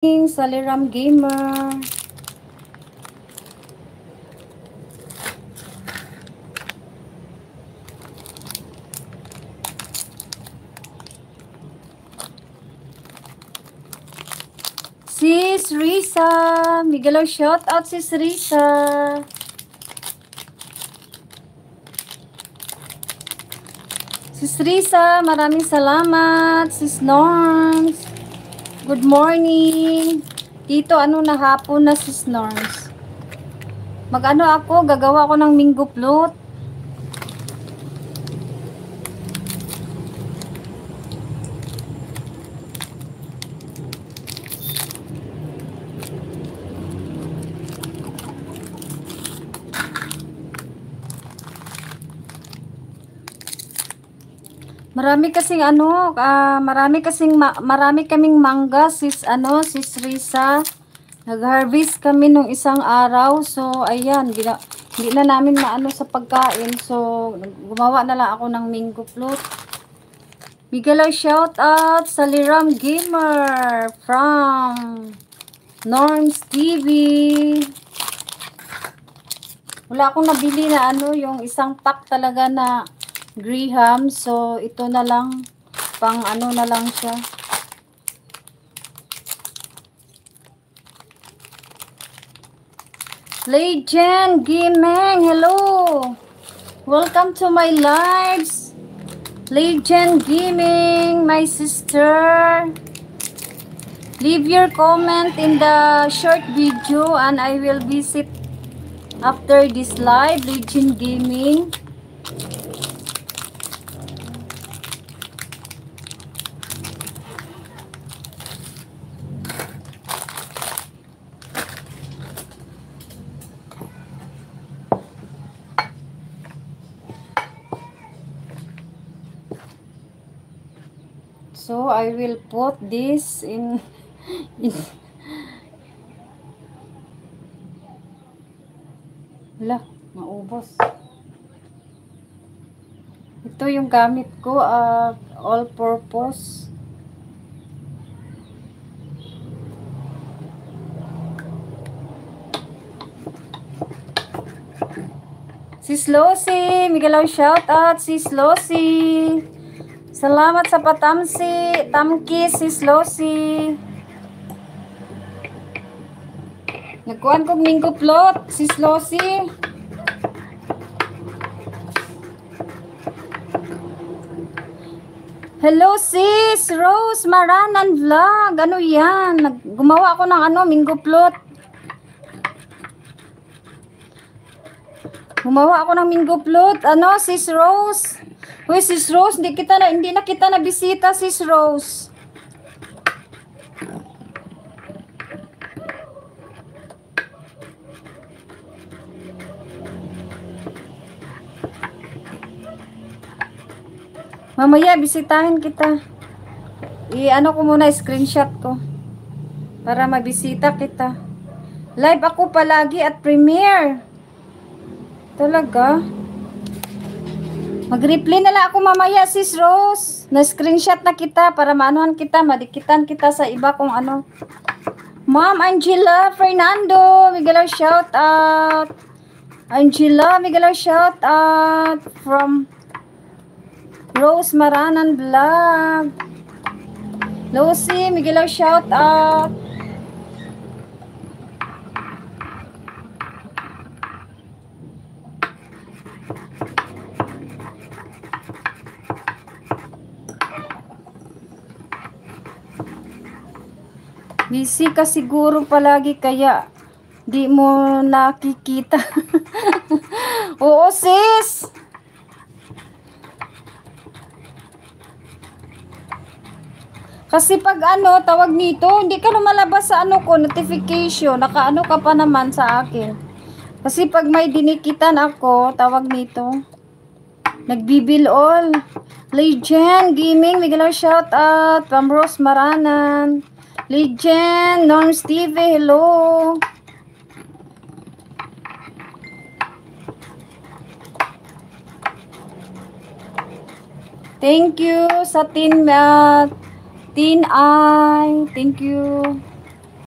Saliram Gamer. Sis Risa, Miguelo, shout out sis Risa. Sis Risa, maraming salamat. Sis Norms, good morning. Dito, ano na hapon na sis Norms. Mag-ano ako, gagawa ko ng minggo float. Marami kasing ano, marami kaming mangga sis Risa. Nag-harvest kami nung isang araw. So ayan, hindi na namin maano sa pagkain. So gumawa na lang ako ng mango float. Bigala shout out sa Liram Gamer from Norms TV. Wala akong nabili na ano, yung isang pack talaga na Graham. So ito na lang, pang ano na lang siya. Legend Gaming, hello! Welcome to my lives. Legend Gaming, my sister. Leave your comment in the short video and I will visit after this live. Legend Gaming. So I will put this in Wala, maubos. Ito yung gamit ko, all purpose. Sis Losi, Miguel, shout out sis Losi. Salamat sa tamki sis Losi. Nagkuhan kong minggo float, sis Losi. Hello sis Rose Maranan Vlog. Ano yan? Gumawa ako ng ano, minggo float. Gumawa ako ng minggo float. Ano, sis Rose? Uy, sis Rose, hindi na kita na bisita, sis Rose. Mamaya, bisitahin kita. I-ano ko muna, screenshot ko. Para mabisita kita. Live ako palagi at premiere. Talaga? Mag-reply na lang ako mamaya, sis Rose. Na-screenshot na kita para maanuhan kita, madikitan kita sa iba kung ano. Ma'am Angela Fernando, Miguel, shout out. Angela, Miguel, shout out from Rose Maranan Vlog. Lucy, Miguel, shout out. Busy ka siguro palagi kaya di mo nakikita. Oo, sis. Kasi pag ano, tawag nito, hindi ka lumalabas sa ano ko, notification. Nakaano ka pa naman sa akin. Kasi pag may dinikitan ako, tawag nito, nagbibil all. Legend Gaming, Miguel, shout out. Pamrose Maranan. Legend, Norms TV, hello. Thank you sa Tin Eye. Thank you.